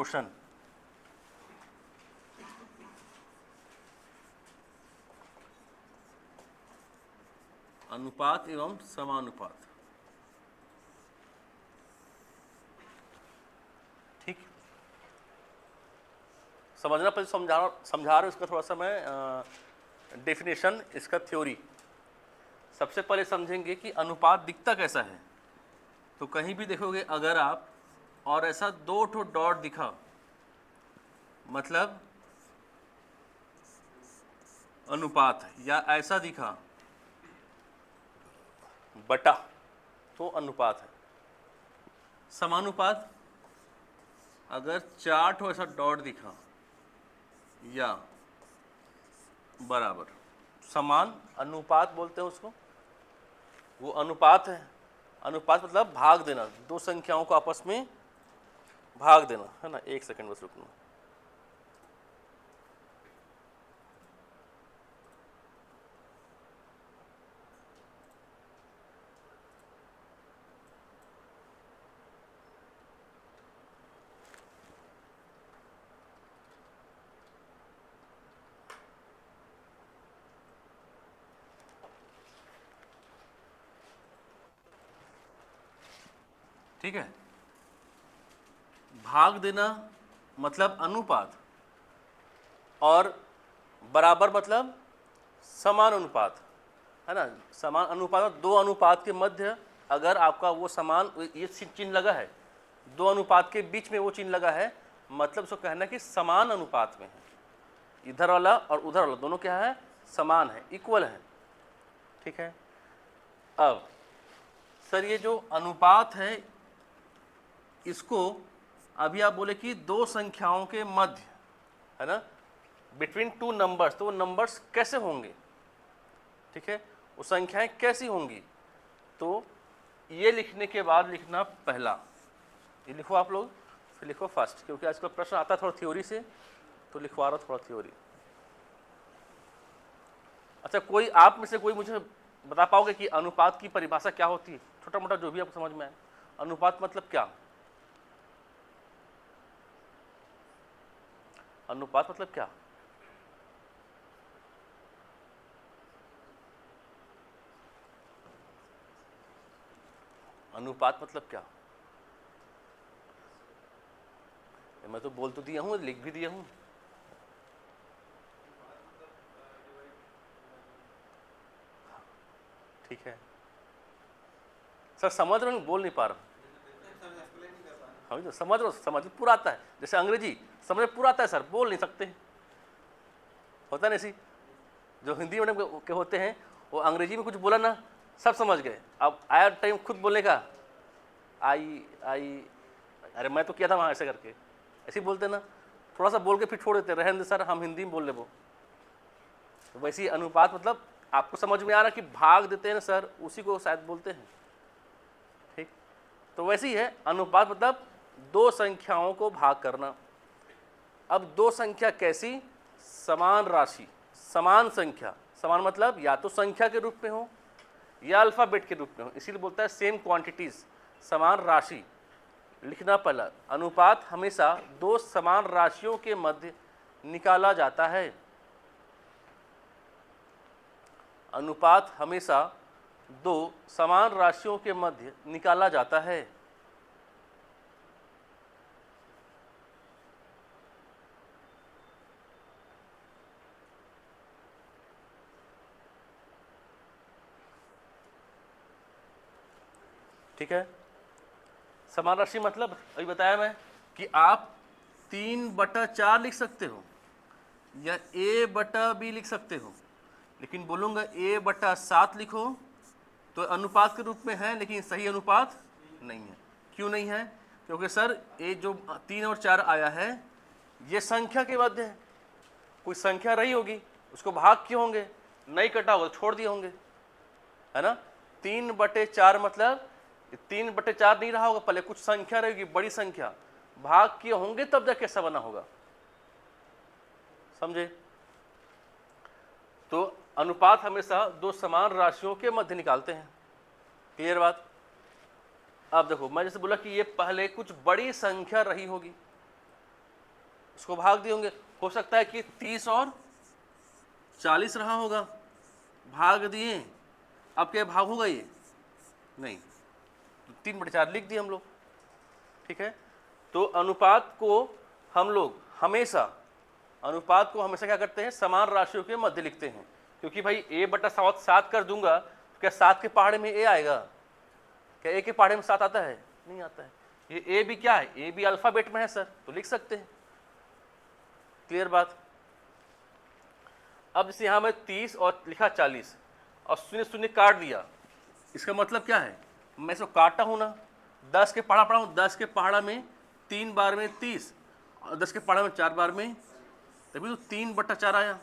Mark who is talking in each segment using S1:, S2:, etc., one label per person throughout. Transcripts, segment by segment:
S1: Question अनुपात एवं समानुपात। ठीक, समझना पहले समझा रहा हूँ इसका थोड़ा सा मैं डेफिनेशन, इसका थ्योरी। सबसे पहले समझेंगे कि अनुपात दिखता कैसा है। तो कहीं भी देखोगे अगर आप और ऐसा दो ठो डॉट दिखा, मतलब अनुपात है, या ऐसा दिखा बटा, तो अनुपात है। समानुपात अगर चार ठो ऐसा डॉट दिखा या बराबर, समान अनुपात बोलते हैं उसको, वो अनुपात है। अनुपात मतलब भाग देना, दो संख्याओं को आपस में भाग देना, है ना। एक सेकंड बस रुकना। ठीक है, भाग देना मतलब अनुपात, और बराबर मतलब समान अनुपात, है ना। समान अनुपात में दो अनुपात के मध्य अगर आपका वो समान, ये चिन्ह लगा है, दो अनुपात के बीच में वो चिन्ह लगा है, मतलब उसको कहना है कि समान अनुपात में है। इधर वाला और उधर वाला दोनों क्या है, समान है, इक्वल है। ठीक है, अब सर ये जो अनुपात है इसको अभी आप बोले कि दो संख्याओं के मध्य, है ना, बिटवीन टू नंबर्स, तो वो नंबर्स कैसे होंगे। ठीक है, वो संख्याएं कैसी होंगी। तो ये लिखने के बाद लिखना पहला, ये लिखो आप लोग, फिर लिखो फर्स्ट, क्योंकि आजकल प्रश्न आता है थोड़ा थ्योरी से, तो लिखवा रहा थोड़ा थ्योरी। अच्छा, कोई आप में से कोई मुझे बता पाओगे कि अनुपात की परिभाषा क्या होती है, छोटा मोटा जो भी आपको समझ में आए। अनुपात मतलब क्या, अनुपात मतलब क्या। अनुपात मतलब क्या, मैं तो बोल तो दिया हूँ, लिख भी दिया हूँ। ठीक है सर, समझ रहे हो, बोल नहीं पा रहा। हाँ तो समझ रहे हो, समझ पूरा आता है। जैसे अंग्रेजी समझ में पूरा आता है सर, बोल नहीं सकते, होता नहीं ऐसी। जो हिंदी मीडियम के होते हैं वो अंग्रेजी में कुछ बोला ना, सब समझ गए। अब आया टाइम खुद बोलने का, आई आई, अरे मैं तो किया था वहाँ ऐसे करके, ऐसे ही बोलते ना, थोड़ा सा बोल के फिर छोड़ देते, रहने दे सर हम हिंदी में बोल ले वो। तो वैसे ही अनुपात मतलब आपको समझ में आ रहा कि भाग देते हैं ना सर, उसी को शायद बोलते हैं। ठीक, तो वैसे ही है अनुपात मतलब दो संख्याओं को भाग करना। अब दो संख्या कैसी, समान राशि, समान संख्या। समान मतलब या तो संख्या के रूप में हो या अल्फाबेट के रूप में हो, इसीलिए बोलता है सेम क्वांटिटीज, समान राशि। लिखना पहला, अनुपात हमेशा दो समान राशियों के मध्य निकाला जाता है। अनुपात हमेशा दो समान राशियों के मध्य निकाला जाता है। ठीक है, समान राशि मतलब अभी बताया मैं कि आप 3/4 लिख सकते हो या a/b लिख सकते हो, लेकिन बोलूँगा a/7 लिखो तो अनुपात के रूप में है, लेकिन सही अनुपात नहीं है। क्यों नहीं है, क्योंकि सर ये जो 3 और 4 आया है ये संख्या के मध्य है, कोई संख्या रही होगी, उसको भाग किए होंगे, नहीं कटा होगा तो छोड़ दिए होंगे, है ना। 3/4 मतलब 3/4 नहीं रहा होगा, पहले कुछ संख्या रहेगी, बड़ी संख्या, भाग किए होंगे तब जाके कैसा बना होगा, समझे। तो अनुपात हमेशा दो समान राशियों के मध्य निकालते हैं। क्लियर बात। अब देखो मैं जैसे बोला कि ये पहले कुछ बड़ी संख्या रही होगी, उसको भाग दिए होंगे, हो सकता है कि 30 और 40 रहा होगा, भाग दिए, अब क्या भाग होगा ये नहीं, तो 3/4 लिख दिए हम लोग, ठीक है। तो अनुपात को हम लोग हमेशा क्या करते हैं, समान राशियों के मध्य लिखते हैं, क्योंकि भाई a/7 कर दूंगा तो क्या 7 के पहाड़े में a आएगा, क्या a के पहाड़े में 7 आता है, नहीं आता है। ये a भी क्या है, a भी अल्फाबेट में है सर, तो लिख सकते हैं, क्लियर बात। अब जैसे यहाँ मैं 30 और लिखा 40 और 0 काट दिया, इसका मतलब क्या है, मैं इसको काटा हूँ ना, 10 के पहाड़ा पढ़ा हूँ, 10 के पहाड़ा में 3 बार में 30 और 10 के पहाड़ा में 4 बार में, तभी तो 3/4 आया,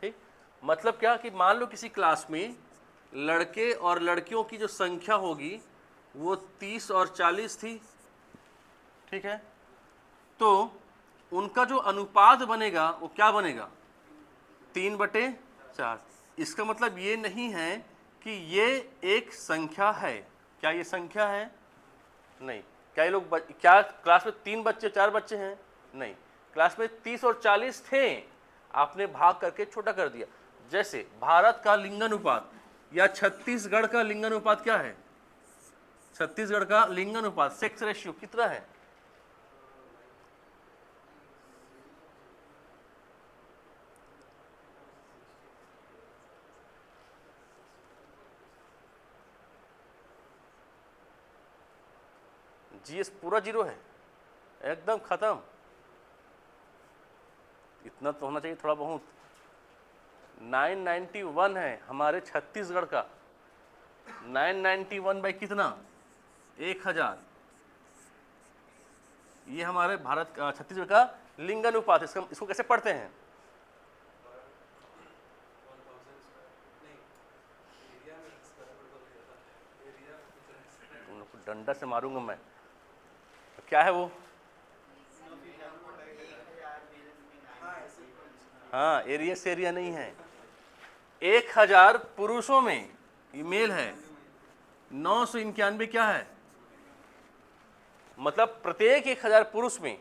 S1: ठीक। मतलब क्या कि मान लो किसी क्लास में लड़के और लड़कियों की जो संख्या होगी वो 30 और 40 थी, ठीक है, तो उनका जो अनुपात बनेगा वो क्या बनेगा, 3/4। इसका मतलब ये नहीं है कि ये एक संख्या है, क्या ये संख्या है, नहीं। क्या ये लोग क्या क्लास में 3 बच्चे 4 बच्चे हैं, नहीं, क्लास में 30 और 40 थे, आपने भाग करके छोटा कर दिया। जैसे भारत का लिंगानुपात या छत्तीसगढ़ का लिंगानुपात क्या है, छत्तीसगढ़ का लिंगानुपात सेक्स रेशियो कितना है, जीएस पूरा 0 है, एकदम खत्म। इतना तो होना चाहिए थोड़ा बहुत, 991 है हमारे छत्तीसगढ़ का, 991 बाई कितना, 1000, ये हमारे भारत का छत्तीसगढ़ का लिंगानुपात। इसको कैसे पढ़ते हैं, डंडा से मारूंगा मैं, क्या है वो, हाँ एरिया से एरिया नहीं है, 1000 पुरुषों में मेल है, 991 क्या है, मतलब प्रत्येक 1000 पुरुष में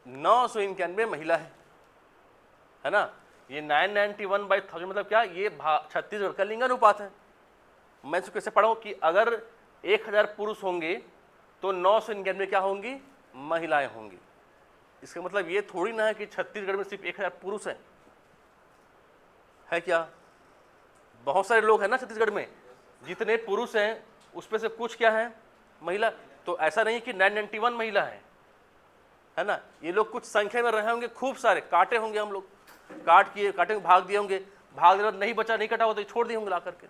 S1: 991 महिला है ना। ये 991/1000 मतलब क्या, ये छत्तीसगढ़ का लिंगानुपात है। मैं इसको कैसे पढ़ाऊँ कि अगर 1000 पुरुष होंगे तो 991 क्या होंगी, महिलाएं होंगी। इसका मतलब ये थोड़ी ना है कि छत्तीसगढ़ में सिर्फ 1000 पुरुष है क्या, बहुत सारे लोग हैं ना छत्तीसगढ़ में, जितने पुरुष हैं उसमें से कुछ क्या है, महिला। तो ऐसा नहीं कि 991 महिला है ना, ये लोग कुछ संख्या में रहे होंगे, खूब सारे काटे होंगे, हम लोग काटे भाग दिए होंगे, भाग देना नहीं बचा, नहीं कटा हो तो छोड़ दिए होंगे ला करके,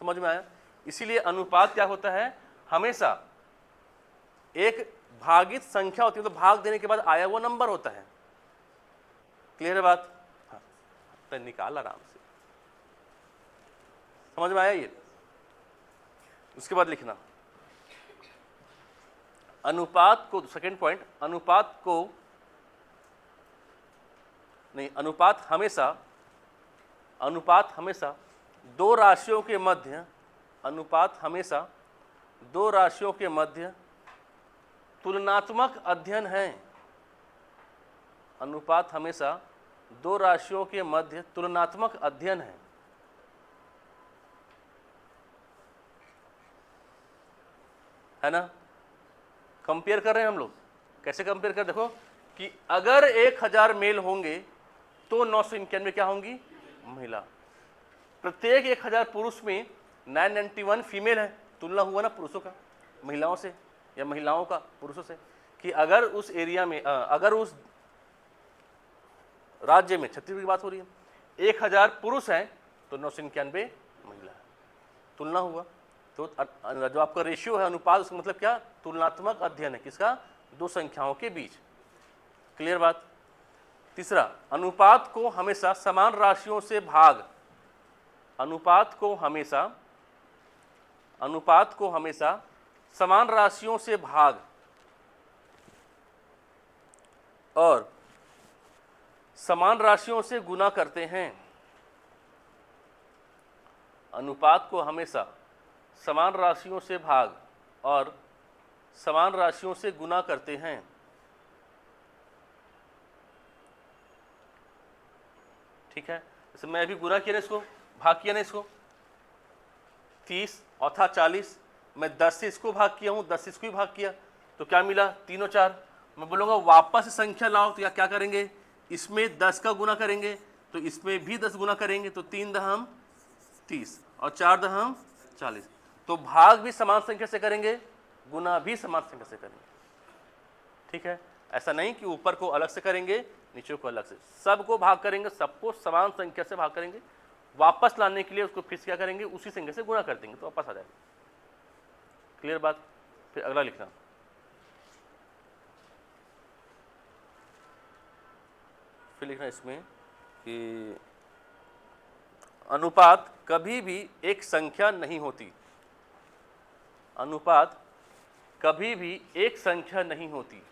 S1: समझ में आया। इसीलिए अनुपात क्या होता है, हमेशा एक भागित संख्या होती है, तो भाग देने के बाद आया हुआ नंबर होता है, क्लियर है बात, हाँ तो निकाल आराम से, समझ में आया ये। उसके बाद लिखना अनुपात को, सेकेंड पॉइंट, अनुपात हमेशा दो राशियों के मध्य तुलनात्मक अध्ययन है। अनुपात हमेशा दो राशियों के मध्य तुलनात्मक अध्ययन है ना। कंपेयर कर रहे हैं हम लोग, कैसे कंपेयर कर, देखो कि अगर 1000 मेल होंगे तो 991 क्या होंगी, महिला। प्रत्येक 1000 पुरुष में 991 फीमेल है, तुलना हुआ ना पुरुषों का महिलाओं से या महिलाओं का पुरुषों से, कि अगर उस एरिया में अगर उस राज्य में, छत्तीसगढ़ की बात हो रही है, 1000 पुरुष हैं तो 991 महिला है, तुलना हुआ। तो जो आपका रेशियो है, अनुपात, उसका मतलब क्या, तुलनात्मक अध्ययन है, किसका, दो संख्याओं के बीच, क्लियर बात। तीसरा, अनुपात को हमेशा समान राशियों से भाग, अनुपात को हमेशा समान राशियों से भाग और समान राशियों से गुना करते हैं। अनुपात को हमेशा समान राशियों से भाग और समान राशियों से गुना करते हैं। ठीक है, जैसे मैं अभी गुना किया ना इसको, भाग किया ना इसको, 30 और था 40, मैं 10 से इसको भाग किया हूँ, 10 से इसको भी भाग किया, तो क्या मिला 3 और 4। मैं बोलूँगा वापस संख्या लाओ, तो या क्या करेंगे, इसमें 10 का गुना करेंगे, तो इसमें भी 10 गुना करेंगे, तो 3 दहम 30 और 4 दहम 40। तो भाग भी समान संख्या से करेंगे, गुना भी समान संख्या से करेंगे। ठीक है, ऐसा नहीं कि ऊपर को अलग से करेंगे नीचे को अलग से, सबको भाग करेंगे, सबको समान संख्या से भाग करेंगे, वापस लाने के लिए उसको फिर क्या करेंगे, उसी संख्या से गुणा कर देंगे तो वापस आ जाएगा। क्लियर बात। फिर अगला लिखना, फिर लिखना इसमें कि अनुपात कभी भी एक संख्या नहीं होती, अनुपात कभी भी एक संख्या नहीं होती।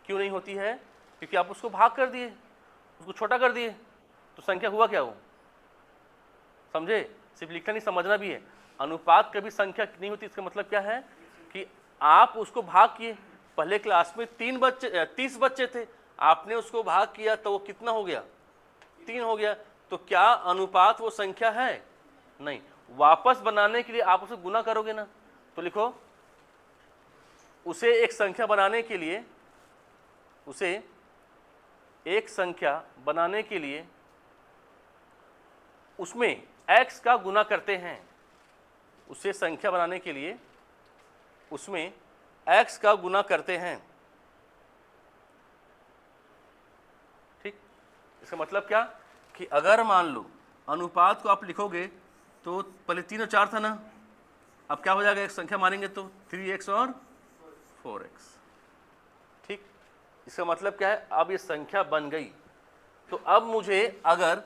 S1: क्यों नहीं होती है, क्योंकि आप उसको भाग कर दिए, उसको छोटा कर दिए, तो संख्या हुआ क्या, वो समझे, सिर्फ लिखना नहीं समझना भी है। अनुपात कभी संख्या नहीं होती, इसका मतलब क्या है कि आप उसको भाग किए, पहले क्लास में 30 बच्चे थे, आपने उसको भाग किया तो वो कितना हो गया, 3 हो गया, तो क्या अनुपात वो संख्या है, नहीं। वापस बनाने के लिए आप उसे गुना करोगे ना, तो लिखो उसे एक संख्या बनाने के लिए, उसे एक संख्या बनाने के लिए उसमें x का गुना करते हैं, उसे संख्या बनाने के लिए उसमें x का गुना करते हैं। ठीक, इसका मतलब क्या कि अगर मान लो अनुपात को आप लिखोगे तो पहले 3 और 4 था ना, अब क्या हो जाएगा, एक संख्या मानेंगे तो 3x और 4x। ठीक, इसका मतलब क्या है, अब ये संख्या बन गई, तो अब मुझे अगर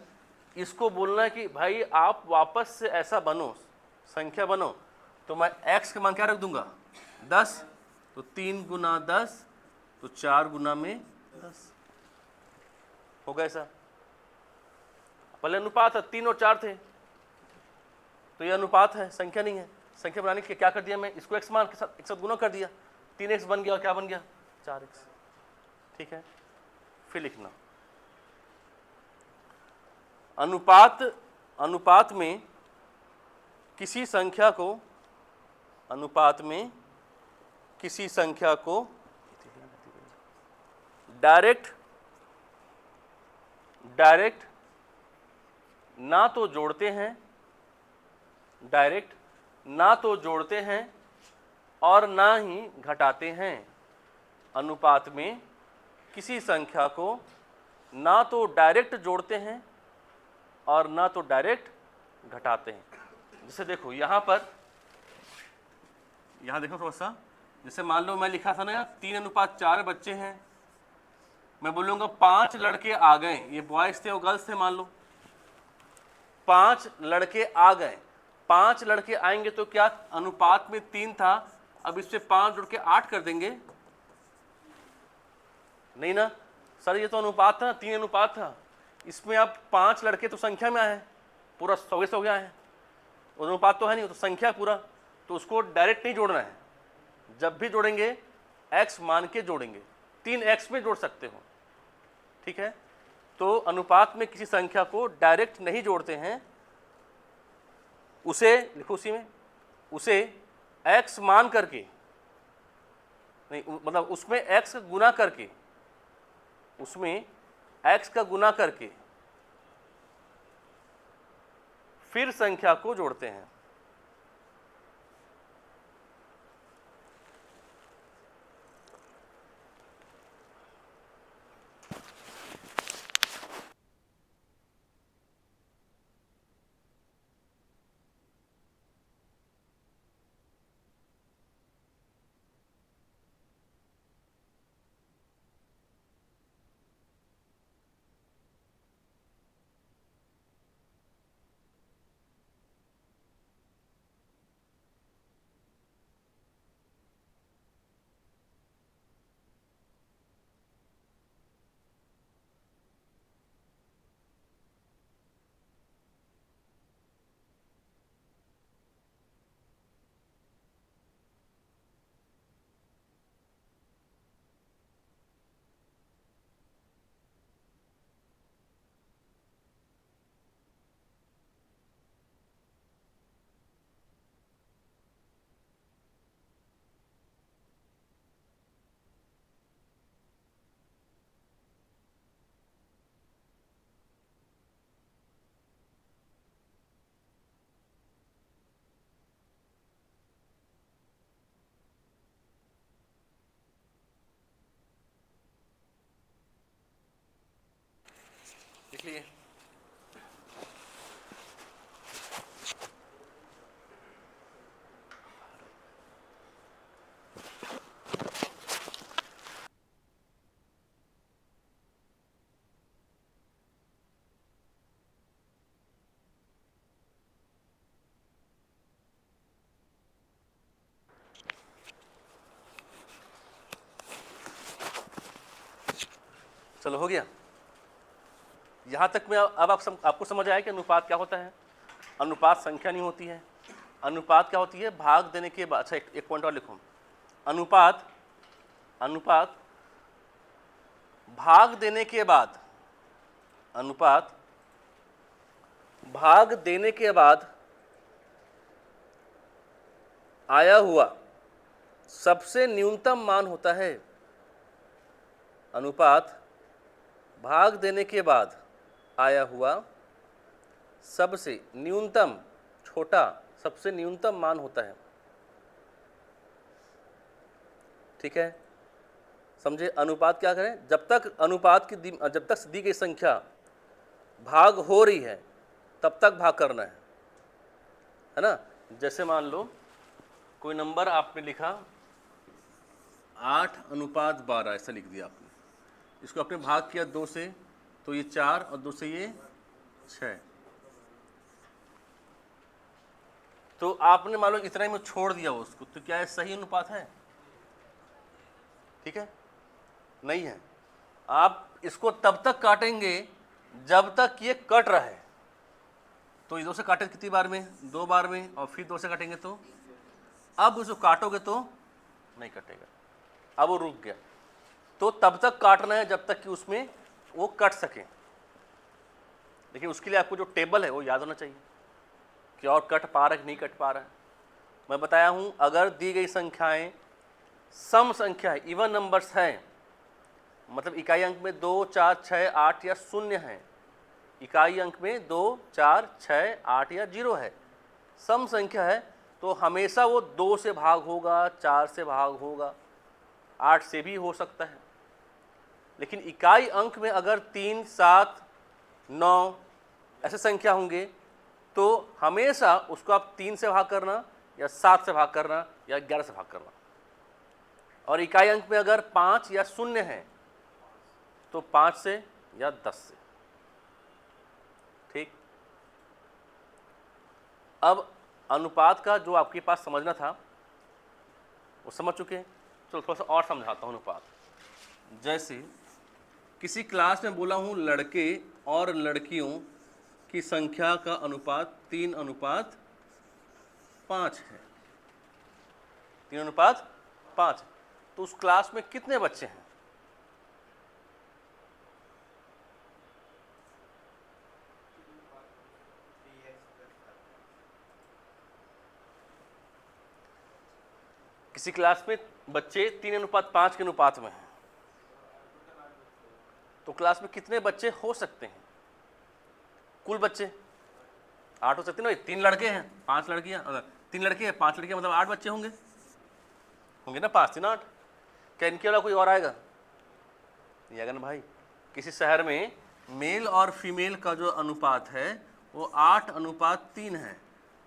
S1: इसको बोलना है कि भाई आप वापस से ऐसा बनो, संख्या बनो, तो मैं x का मान क्या रख दूंगा, 10, तो 3 गुना 10, तो 4 गुना में 10 होगा। ऐसा पहले अनुपात है, 3 और 4 थे, तो ये अनुपात है, संख्या नहीं है। संख्या बनाने के लिए क्या कर दिया, मैं इसको x मान के साथ एक साथ गुना कर दिया, 3x बन गया और क्या बन गया, 4x। ठीक है, फिर लिखना अनुपात में किसी संख्या को, अनुपात में किसी संख्या को डायरेक्ट ना तो जोड़ते हैं, डायरेक्ट ना तो जोड़ते हैं और ना ही घटाते हैं। अनुपात में किसी संख्या को ना तो डायरेक्ट जोड़ते हैं और ना तो डायरेक्ट घटाते हैं। जैसे देखो यहाँ पर, यहाँ देखो थोड़ा सा, जैसे मान लो मैं लिखा था ना यार 3:4 बच्चे हैं, मैं बोलूँगा 5 लड़के आ गए, ये बॉयज थे और गर्ल्स थे, मान लो 5 लड़के आ गए, 5 लड़के आएंगे तो क्या अनुपात में 3 था, अब इससे 5 जोड़ के 8 कर देंगे, नहीं ना सर, ये तो अनुपात था, 3 अनुपात था, इसमें अब 5 लड़के तो संख्या में आए, पूरा 100 हो गया है, अनुपात तो है नहीं, तो संख्या पूरा, तो उसको डायरेक्ट नहीं जोड़ना है, जब भी जोड़ेंगे x मान के जोड़ेंगे, 3x में जोड़ सकते हो। ठीक है, तो अनुपात में किसी संख्या को डायरेक्ट नहीं जोड़ते हैं, उसे लिखो उसी में, उसे x मान करके नहीं, मतलब उसमें x का गुना करके, उसमें x का गुना करके फिर संख्या को जोड़ते हैं। बैठिए। चलो हो गया। यहाँ तक में अब आपको समझ आया कि अनुपात क्या होता है। अनुपात संख्या नहीं होती है। अनुपात क्या होती है? भाग देने के बाद। अच्छा, एक पॉइंट और लिखूँ। अनुपात अनुपात भाग देने के बाद, अनुपात भाग देने के बाद आया हुआ सबसे न्यूनतम मान होता है। अनुपात भाग देने के बाद आया हुआ सबसे न्यूनतम, छोटा, सबसे न्यूनतम मान होता है। ठीक है, समझे? अनुपात क्या करें? जब तक अनुपात की जब तक दी गई संख्या भाग हो रही है तब तक भाग करना है ना। जैसे मान लो कोई नंबर आपने लिखा 8:12, ऐसा लिख दिया आपने। इसको आपने भाग किया 2 से, तो ये 4 और 2 से ये 6। तो आपने मान लो इतना ही में छोड़ दिया उसको, तो क्या ये सही अनुपात है? ठीक है, नहीं है। आप इसको तब तक काटेंगे जब तक ये कट रहा है। तो ये 2 से काटे कितनी बार में? 2 बार में, और फिर 2 से काटेंगे तो अब उसको काटोगे तो नहीं कटेगा, अब वो रुक गया। तो तब तक काटना है जब तक कि उसमें वो कट सके। लेकिन उसके लिए आपको जो टेबल है वो याद होना चाहिए कि और कट पा रहा है कि नहीं कट पा रहा है। मैं बताया हूं, अगर दी गई संख्याएं सम संख्या है, इवन नंबर्स हैं, मतलब इकाई अंक में 2, 4, 6, 8 या 0 है, इकाई अंक में 2, 4, 6, 8 या 0 है, सम संख्या है, तो हमेशा वो 2 से भाग होगा, 4 से भाग होगा, 8 से भी हो सकता है। लेकिन इकाई अंक में अगर 3, 7, 9 ऐसे संख्या होंगे तो हमेशा उसको आप 3 से भाग करना, या 7 से भाग करना, या 11 से भाग करना। और इकाई अंक में अगर 5 या 0 है तो 5 से या 10 से। ठीक, अब अनुपात का जो आपके पास समझना था वो समझ चुके हैं। चलो थोड़ा सा और समझाता हूँ अनुपात। जैसे किसी क्लास में बोला हूँ लड़के और लड़कियों की संख्या का अनुपात 3:5 है। 3:5। तो उस क्लास में कितने बच्चे हैं? किसी क्लास में बच्चे 3:5 के अनुपात में हैं, तो क्लास में कितने बच्चे हो सकते हैं? कुल बच्चे 8 हो सकते हैं ना। 3 लड़के हैं, 5 लड़कियां, 3 लड़के हैं, 5 लड़कियां, मतलब 8 बच्चे होंगे ना। 5 3 8। क्या इनके अलावा कोई और आएगा? नहीं आएगा ना भाई। किसी शहर में मेल और फीमेल का जो अनुपात है वो 8:3 है,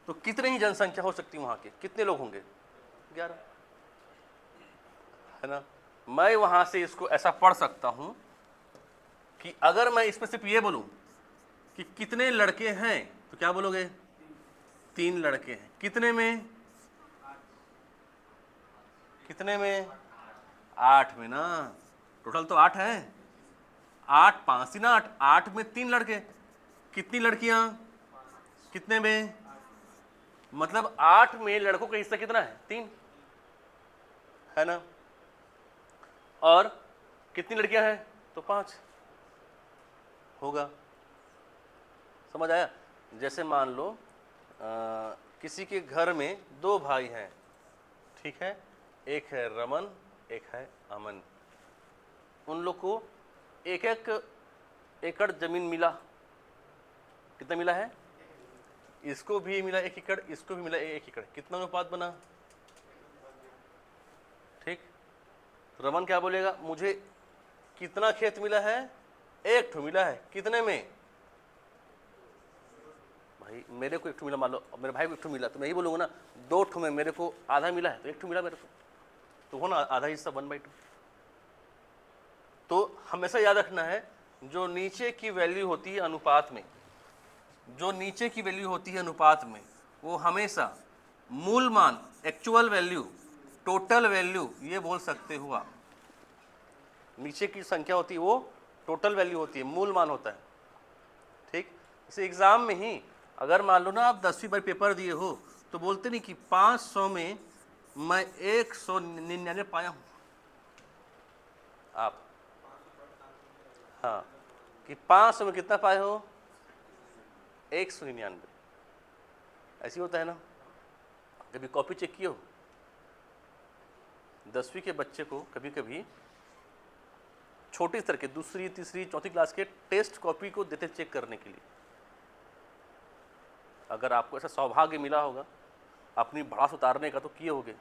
S1: तो कितने ही जनसंख्या हो सकती है वहां के? कितने लोग होंगे? 11, है ना। मैं वहां से इसको ऐसा पढ़ सकता हूं कि अगर मैं इसमें सिर्फ ये बोलूं कि कितने लड़के हैं, तो क्या बोलोगे? 3 लड़के हैं। कितने में? 8 में ना। टोटल तो 8 है। 8 5 3 8, 8 में 3 लड़के। कितनी लड़कियां? कितने में? मतलब 8 में लड़कों का हिस्सा कितना है? 3, है ना। और कितनी लड़कियां हैं? तो 5 होगा। समझ आया? जैसे मान लो किसी के घर में 2 भाई हैं, ठीक है, एक है रमन, एक है अमन। उन लोग को 1-1 एकड़ जमीन मिला। कितना मिला है? इसको भी मिला 1 एकड़, इसको भी मिला 1 एकड़। कितना अनुपात बना? ठीक। रमन क्या बोलेगा? मुझे कितना खेत मिला है? 1 ठो मिला है। कितने में? भाई मेरे को एक ठो मिला, मान लो मेरे भाई को एक ठो मिला, तो मैं ही बोलूँगा ना 2 ठो में मेरे को आधा मिला है तो 1 ठो मिला मेरे को, तो हो ना आधा हिस्सा 1/2। तो हमेशा याद रखना है जो नीचे की वैल्यू होती है अनुपात में, जो नीचे की वैल्यू होती है अनुपात में, वो हमेशा मूल मान, एक्चुअल वैल्यू, टोटल वैल्यू ये बोल सकते हो आप। नीचे की संख्या होती है वो टोटल वैल्यू होती है, मूल मान होता है। ठीक, जैसे एग्जाम में ही अगर मान लो ना आप 10वीं बार पेपर दिए हो तो बोलते नहीं कि 500 में मैं 199 पाया हूँ आप, हाँ, कि 500 में कितना पाए हो 199, ऐसी होता है ना। कभी कॉपी चेक किए हो? 10वीं के बच्चे को कभी कभी छोटे स्तर के 2री, 3री, 4थी क्लास के टेस्ट कॉपी को देते चेक करने के लिए। अगर आपको ऐसा सौभाग्य मिला होगा अपनी भड़ास उतारने का तो किए होगे,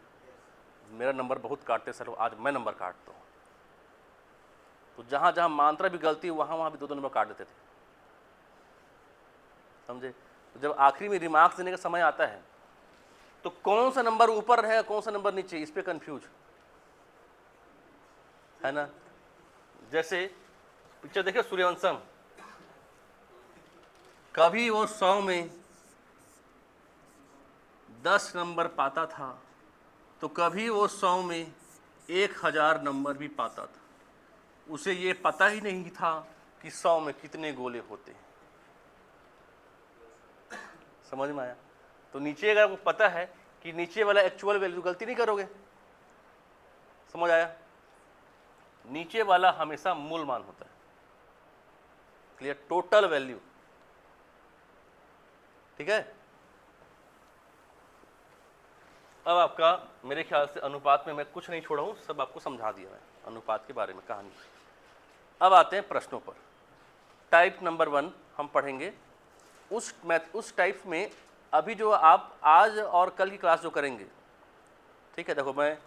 S1: मेरा नंबर बहुत काटते सर, आज मैं नंबर काटता हूँ। तो जहाँ जहाँ मात्रा भी गलती वहाँ वहाँ भी 2-2 नंबर काट देते थे, समझे। तो जब आखिरी में रिमार्क्स देने का समय आता है तो कौन सा नंबर ऊपर है कौन सा नंबर नीचे, इस पे कंफ्यूज है ना। जैसे पिक्चर देखिए सूर्यवंशम, कभी वो 100 में 10 नंबर पाता था तो कभी वो 100 में 1000 नंबर भी पाता था। उसे ये पता ही नहीं था कि 100 में कितने गोले होते हैं। समझ में आया? तो नीचे अगर आपको पता है कि नीचे वाला एक्चुअल वैल्यू, गलती नहीं करोगे। समझ आया? नीचे वाला हमेशा मूल मान होता है। क्लियर? Total value. ठीक है। अब आपका मेरे ख्याल से अनुपात में मैं कुछ नहीं छोड़ा हूं, सब आपको समझा दिया मैं अनुपात के बारे में कहानी। अब आते हैं प्रश्नों पर। टाइप नंबर 1 हम पढ़ेंगे। उस टाइप में अभी जो आप आज और कल की क्लास जो करेंगे, ठीक है। देखो मैं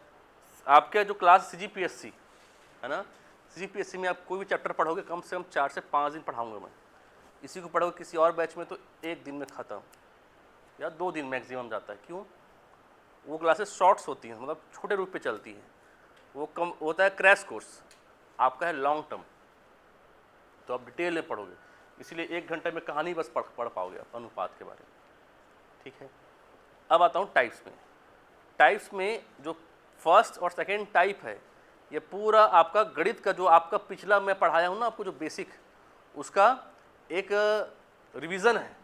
S1: आपके जो क्लास CGPSC है ना, CGPSC में आप कोई भी चैप्टर पढ़ोगे कम से कम 4 से 5 दिन पढ़ाऊंगा मैं। इसी को पढ़ोगे किसी और बैच में तो 1 दिन में ख़त्म या 2 दिन मैक्सिमम जाता है। क्यों? वो क्लासेस शॉर्ट्स होती हैं, मतलब छोटे रूप पे चलती हैं। वो कम होता है क्रैश कोर्स, आपका है लॉन्ग टर्म, तो आप डिटेल में पढ़ोगे, इसलिए 1 घंटे में कहानी बस पढ़ पाओगे आप अनुपात के बारे में। ठीक है। अब आता हूँ टाइप्स में। टाइप्स में जो फर्स्ट और सेकेंड टाइप है, ये पूरा आपका गणित का जो आपका पिछला मैं पढ़ाया हूँ ना आपको, जो बेसिक, उसका एक रिवीजन है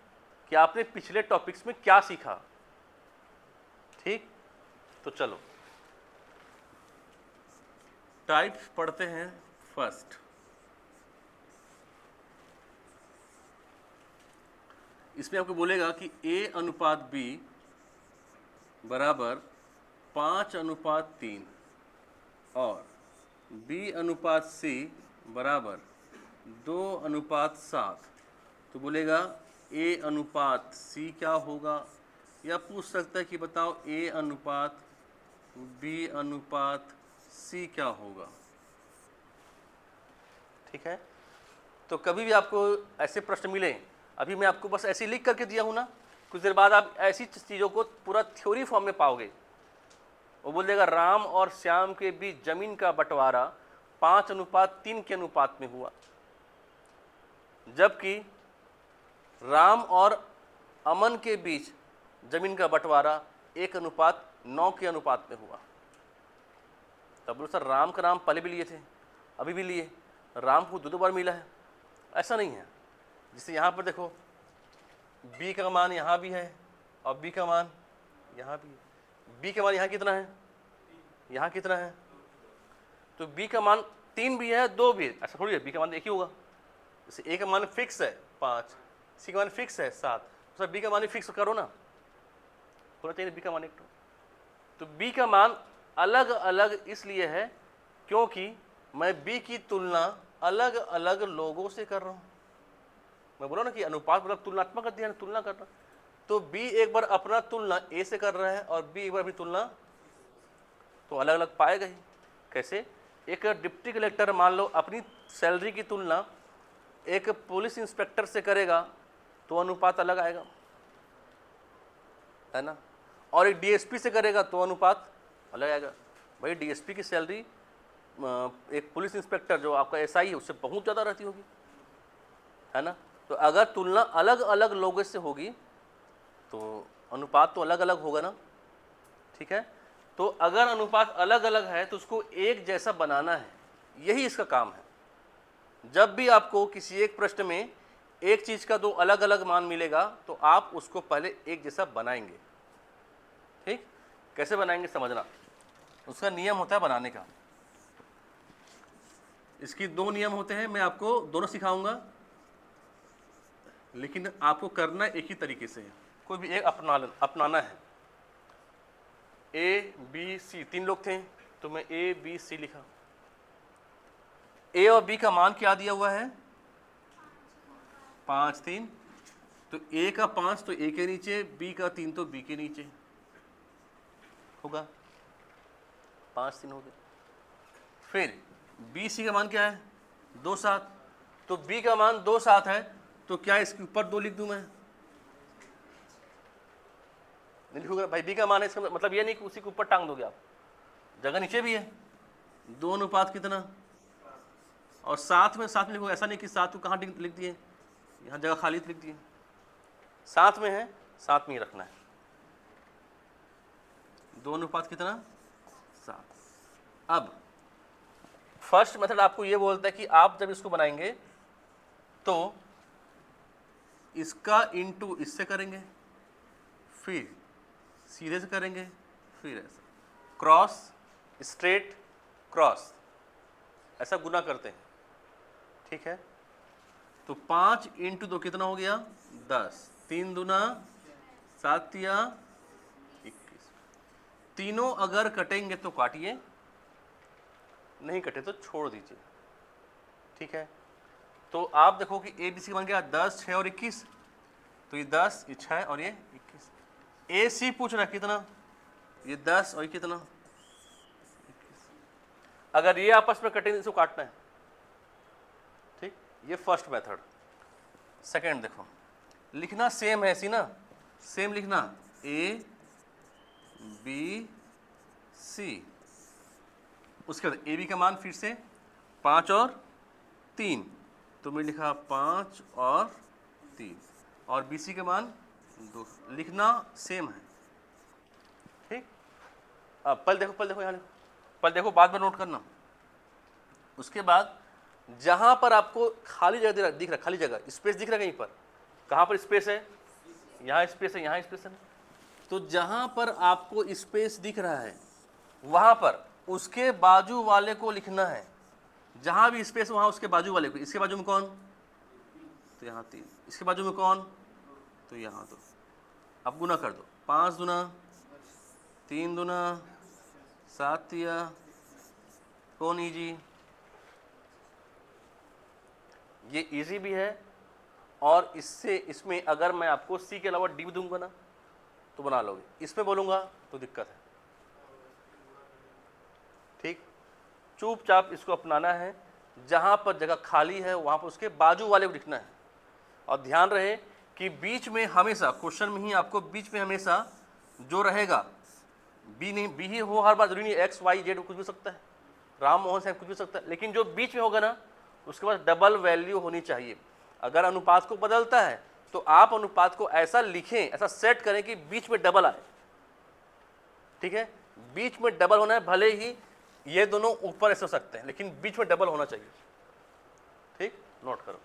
S1: कि आपने पिछले टॉपिक्स में क्या सीखा। ठीक, तो चलो टाइप्स पढ़ते हैं। फर्स्ट, इसमें आपको बोलेगा कि A/B बराबर 5/3 और B/C बराबर 2/7। तो बोलेगा A/C क्या होगा, या पूछ सकता है कि बताओ A/B/C क्या होगा। ठीक है। तो कभी भी आपको ऐसे प्रश्न मिले, अभी मैं आपको बस ऐसे लिख करके दिया हूँ ना, कुछ देर बाद आप ऐसी चीज़ों को पूरा थ्योरी फॉर्म में पाओगे। वो बोल देगा राम और श्याम के बीच जमीन का बंटवारा 5/3 के अनुपात में हुआ, जबकि राम और अमन के बीच जमीन का बंटवारा 1/9 के अनुपात में हुआ। तब बोलो सर राम का नाम पहले भी लिए थे अभी भी लिए, राम को 2 बार मिला है। ऐसा नहीं है। जैसे यहाँ पर देखो B का मान यहाँ भी है और B का मान यहाँ भी है। B का मान यहाँ कितना है, यहाँ कितना है, तो B का मान 3 भी है 2 भी है, ऐसा थोड़ी है। B का मान एक ही होगा। जैसे A का मान फिक्स है 5, C का मान फिक्स है 7, तो सर B का मान फिक्स करो ना, होना चाहिए B का मान 1। तो B का मान अलग अलग इसलिए है क्योंकि मैं B की तुलना अलग अलग लोगों से कर रहा हूँ। मैं बोला ना कि अनुपात मतलब तुलनात्मक अध्ययन, तुलना करना। तो B एक बार अपना तुलना A से कर रहा है और B एक बार अपनी तुलना, तो अलग अलग पाएगा ही। कैसे? एक डिप्टी कलेक्टर मान लो अपनी सैलरी की तुलना एक पुलिस इंस्पेक्टर से करेगा तो अनुपात अलग आएगा। है ना। और एक डीएसपी से करेगा तो अनुपात अलग आएगा। भाई डीएसपी की सैलरी एक पुलिस इंस्पेक्टर जो आपका एसआई है उससे बहुत ज़्यादा रहती होगी, है ना। तो अगर तुलना अलग अलग लोगों से होगी तो अनुपात तो अलग अलग होगा ना, ठीक है। तो अगर अनुपात अलग अलग है तो उसको एक जैसा बनाना है, यही इसका काम है। जब भी आपको किसी एक प्रश्न में एक चीज़ का दो अलग अलग मान मिलेगा तो आप उसको पहले एक जैसा बनाएंगे, ठीक। कैसे बनाएंगे समझना, उसका नियम होता है बनाने का। इसकी दो नियम होते हैं, मैं आपको दोनों सिखाऊंगा, लेकिन आपको करना एक ही तरीके से है, कोई भी एक अपनाना है। ए बी सी, तीन लोग थे तो मैं ए बी सी लिखा। ए और बी का मान क्या दिया हुआ है, 5 3। तो ए का 5 तो ए के नीचे, बी का 3 तो बी के नीचे होगा, 5 3 हो गए। फिर बी सी का मान क्या है, 2 7। तो बी का मान 2 7 है तो क्या इसके ऊपर 2 लिख दूं मैं, नहीं लिखूंगा भाई। बी का मान है, इसका मतलब ये नहीं कि उसी के ऊपर टांग दोगे आप, जगह नीचे भी है। 2 अनुपात कितना, और साथ में लिखो, ऐसा नहीं कि साथ को कहाँ लिख दिए, यहाँ जगह खाली लिख दिए, साथ में है, साथ में ही रखना है। 2 अनुपात कितना, 7। अब फर्स्ट मेथड आपको ये बोलता है कि आप जब इसको बनाएंगे तो इसका इंटू इससे करेंगे, फिर सीधे से करेंगे, फिर ऐसा क्रॉस स्ट्रेट क्रॉस, ऐसा गुना करते हैं, ठीक है। तो 5 इंटू 2 कितना हो गया, 10। 3 दूना 7 या 21। तीनों अगर कटेंगे तो काटिए, नहीं कटे तो छोड़ दीजिए, ठीक है। तो आप देखो कि ए बी सी बन गया 10 6 और 21, तो ये 10 ये 6 और ये 21। ए सी पूछ रहा कितना, ये 10 और ये कितना 21। अगर ये आपस में कटेंगे इसको काटना है, ठीक। ये फर्स्ट मेथड। सेकंड देखो, लिखना सेम है, ऐसी ना, सेम लिखना, ए बी सी। उसके बाद ए बी का मान फिर से 5 और 3, तो मैं लिखा 5 और 3, और बी सी का मान 2, लिखना सेम है, ठीक। अब पल देखो यहाँ लिखो, पल देखो, बाद में नोट करना। उसके बाद जहाँ पर आपको खाली जगह दिख रहा, खाली जगह स्पेस दिख रहा है कहीं पर, कहाँ पर स्पेस है, यहाँ स्पेस है, यहाँ स्पेस है। तो जहाँ पर आपको स्पेस दिख रहा है वहाँ पर उसके बाजू वाले को लिखना है, जहाँ भी स्पेस वहाँ उसके बाजू वाले को। इसके बाजू में कौन, तो यहाँ 3, इसके बाजू में कौन, तो यहाँ 2। अब गुना कर दो, 5 दूना 3 दूना 7 या कौन इजी, ये इजी भी है। और इससे इसमें अगर मैं आपको सी के अलावा डी भी दूंगा ना तो बना लोगे, इसमें बोलूँगा तो दिक्कत है, ठीक। चुपचाप इसको अपनाना है, जहाँ पर जगह खाली है वहाँ पर उसके बाजू वाले को लिखना है। और ध्यान रहे कि बीच में हमेशा, क्वेश्चन में ही आपको बीच में हमेशा जो रहेगा बी नहीं, बी ही हो हर बार, जरूरी नहीं एक्स वाई जेड कुछ भी सकता है, राम मोहन साहब कुछ भी सकता है, लेकिन जो बीच में होगा ना उसके पास डबल वैल्यू होनी चाहिए। अगर अनुपात को बदलता है तो आप अनुपात को ऐसा लिखें, ऐसा सेट करें कि बीच में डबल आए, ठीक है। बीच में डबल होना है, भले ही ये दोनों ऊपर ऐसे हो सकते हैं लेकिन बीच में डबल होना चाहिए, ठीक। नोट करो,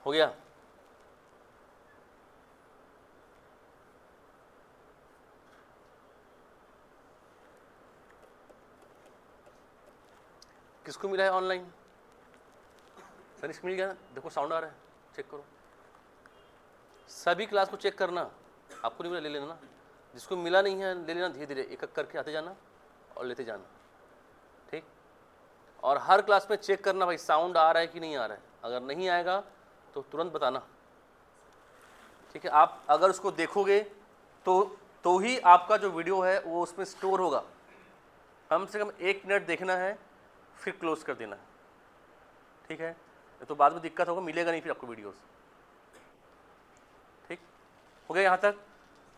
S1: हो गया। किसको मिला है ऑनलाइन? तनिष्क मिल गया ना? देखो साउंड आ रहा है, चेक करो। सभी क्लास को चेक करना, आपको नहीं मिला ले लेना ना, जिसको मिला नहीं है ले लेना, धीरे धीरे एक एक करके आते जाना और लेते जाना, ठीक। और हर क्लास में चेक करना भाई साउंड आ रहा है कि नहीं आ रहा है, अगर नहीं आएगा तो तुरंत बताना, ठीक है। आप अगर उसको देखोगे तो ही आपका जो वीडियो है वो उसमें स्टोर होगा। कम से कम 1 मिनट देखना है, फिर क्लोज कर देना है, ठीक है। तो बाद में दिक्कत होगा, मिलेगा नहीं फिर आपको वीडियोस, ठीक हो गया यहाँ तक।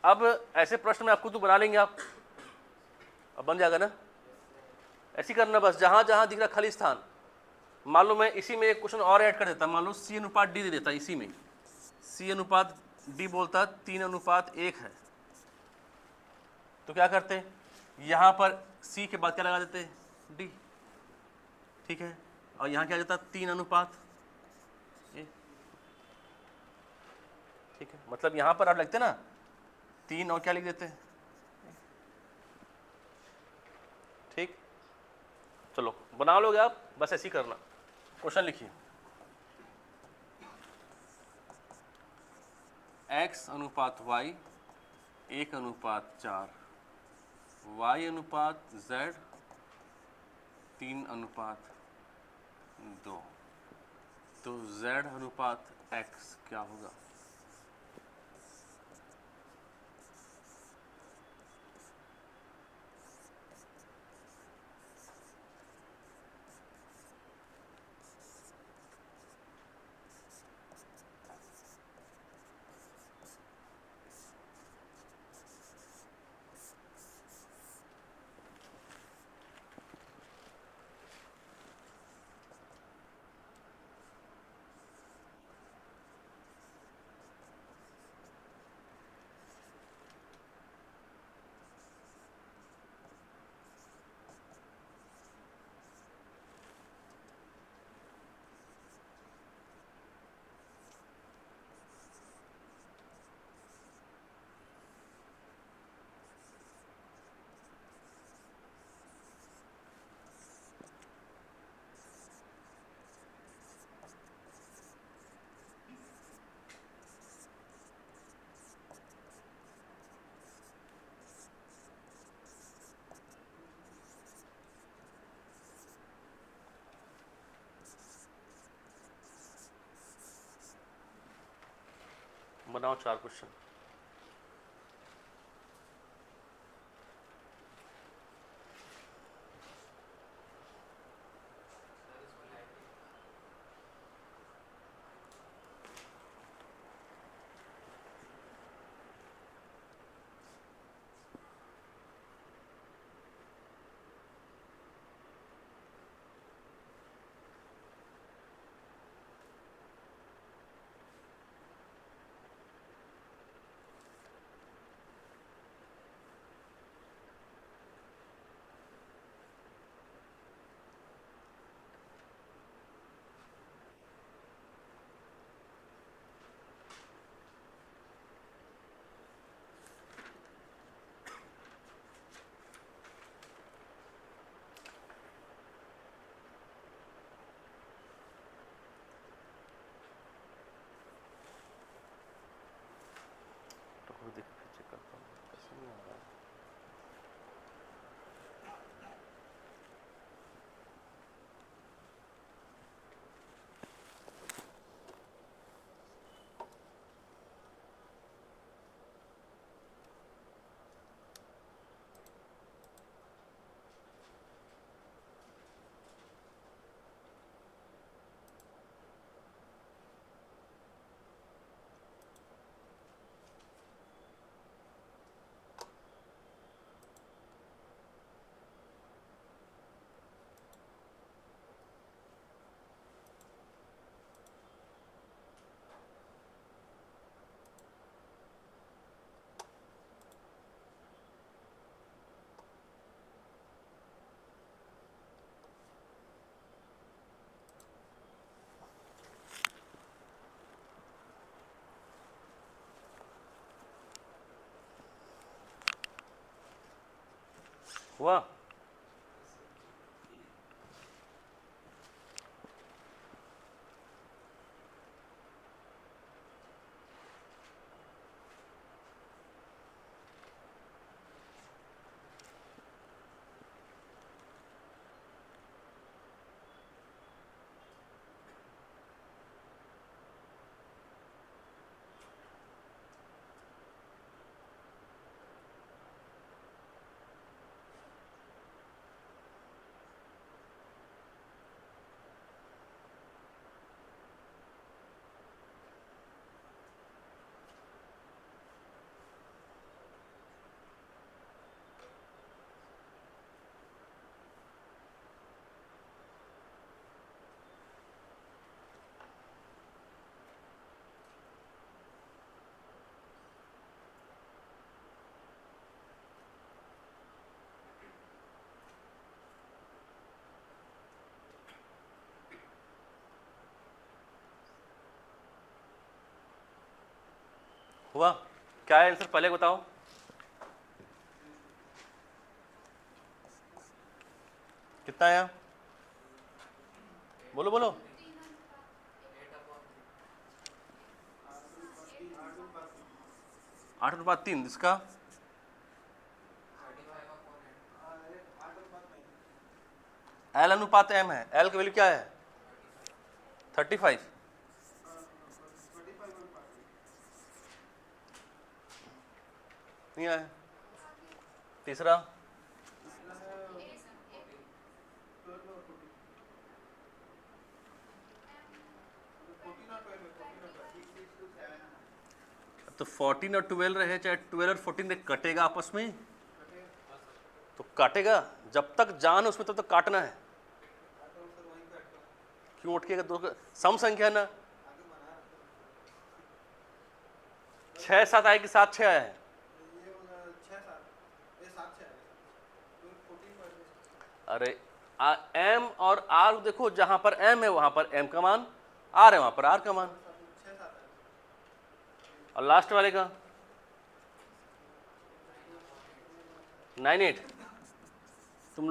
S1: अब ऐसे प्रश्न में आपको तो बना लेंगे आप, अब बन जाएगा ना, ऐसे करना बस, जहाँ जहाँ दिख रहा खाली स्थान, मान लो मैं इसी में एक क्वेश्चन और ऐड कर देता, मान लो C अनुपात D दे देता, इसी में C अनुपात D बोलता 3:1 है, तो क्या करते, यहाँ पर C के बाद क्या लगा देते, D, ठीक है। और यहाँ क्या आ जाता 3:1, ठीक है। मतलब यहाँ पर आप लिखते ना 3 और क्या लिख देते, ठीक। चलो बना लोगे आप, बस ऐसे ही करना। क्वेश्चन लिखिए, x अनुपात y 1:4, y अनुपात z 3:2, तो z अनुपात x क्या होगा? बनाओ 4 क्वेश्चन। हुआ? हुआ? क्या है आंसर पहले बताओ। कितना आया? बोलो बोलो। 8/3 इसका एल अनुपात एम है। एल की वैल्यू क्या है? 35। नहीं आया। तीसरा तो 14 और 12 रहे, चाहे 12 और 14 कटेगा आपस में, तो काटेगा। जब तक जान है उसमें तब तक काटना है। क्यों अटकेगा? दो सम संख्या है ना। 6-7 आए कि 7-6 आया है? अरे एम और आर देखो, जहां पर एम है वहां पर एम का मान, आर है वहां पर आर का मान, और लास्ट वाले का 98। तुम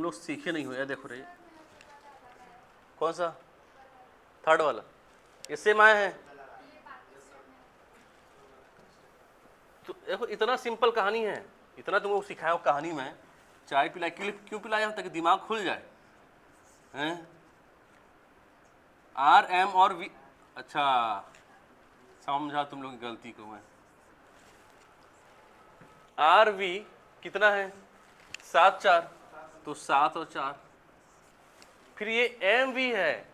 S1: लोग सीखे नहीं हो यार। देखो रे, कौन सा? थर्ड वाला ये सेम आया है। तो देखो इतना सिंपल कहानी है, इतना तुमको सिखाया हो कहानी में। चाय पिलाई क्यों पिलाया? ताकि दिमाग खुल जाए हैं। आर एम और वी, अच्छा समझा तुम लोग की गलती को मैं। आर वी कितना है? 7-4, तो 7 और 4। फिर ये एम वी है,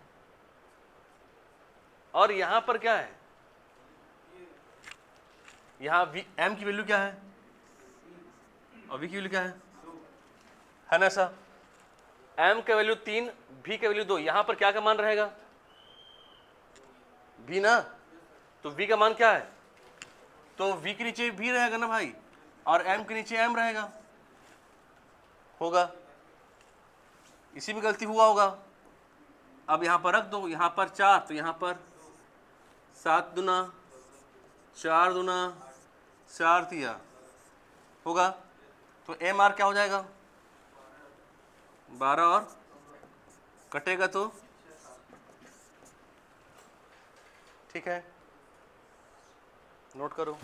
S1: और यहां पर क्या है? यहां वी एम की वैल्यू क्या है और वी की वैल्यू क्या है ना सर? एम का वैल्यू 3, वी का वैल्यू 2। यहां पर क्या का मान रहेगा? वी ना। तो वी का मान क्या है? तो वी के नीचे वी रहेगा ना भाई, और एम के नीचे एम रहेगा। होगा, इसी में गलती हुआ होगा। अब यहां पर रख दो, यहां पर 4, तो यहां पर 7 दूना 4 दूना 4 तिया होगा। तो एम आर क्या हो जाएगा? 12, और कटेगा तो ठीक है, नोट करो।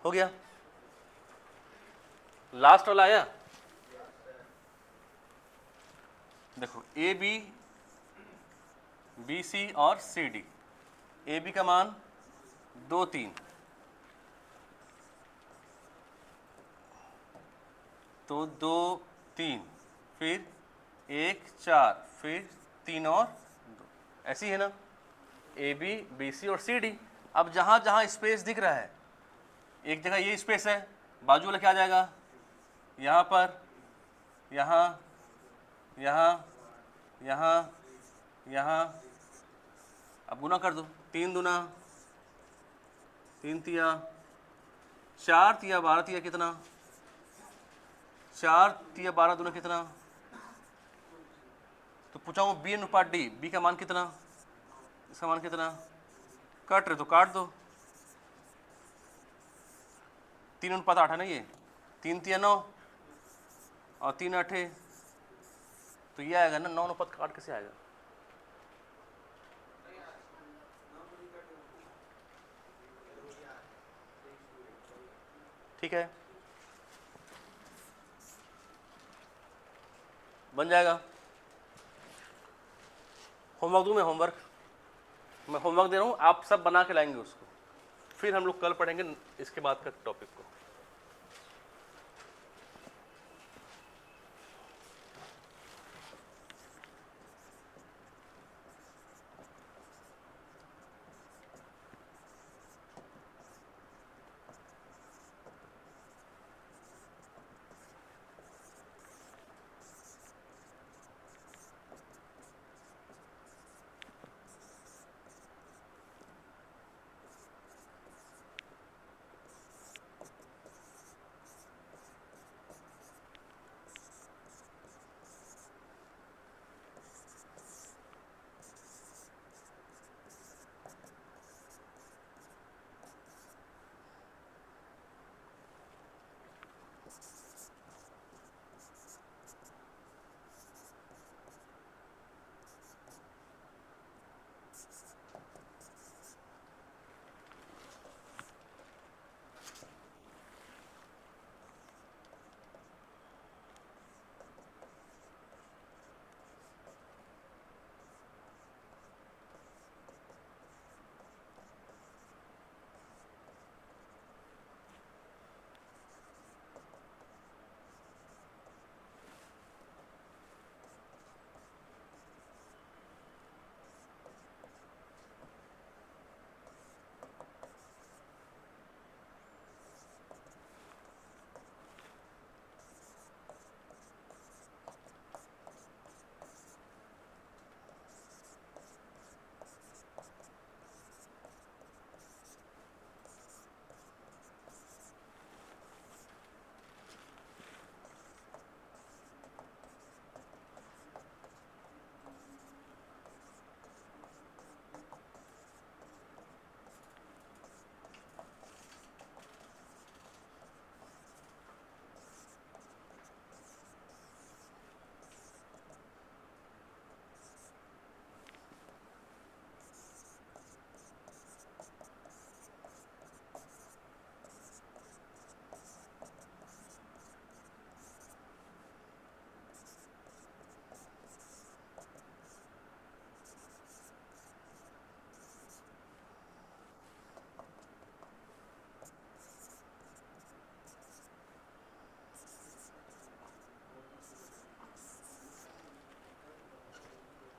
S1: हो गया, लास्ट वाला आया। देखो ए बी, बी सी और सी डी। ए बी का मान 2 3, तो 2 3, फिर 1 4, फिर 3 और 2, ऐसी है ना। ए बी, बी सी और सी डी। अब जहां जहां स्पेस दिख रहा है, एक जगह ये स्पेस है, बाजू वाला क्या आ जाएगा? यहाँ पर, यहाँ, यहाँ, यहाँ, यहाँ। अब गुना कर दो, 3 दूना 3 तिया 4 तिया 12 तिया कितना? 4 तिया 12 दूना कितना? तो पूछा हूँ बी अनुपात डी, बी का मान कितना? इसका मान कितना? कट रहे तो काट दो। 3:8 है ना ये। 3 तिया 9 और 3 8, तो ये आएगा ना। 9:8 कैसे आएगा? ठीक है, बन जाएगा। होमवर्क दूँ मैं? होमवर्क दे रहा हूँ, आप सब बना के लाएंगे उसको, फिर हम लोग कल पढ़ेंगे इसके बाद का टॉपिक को।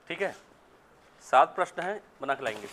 S1: ठीक है, 7 प्रश्न हैं, बना के लाएंगे।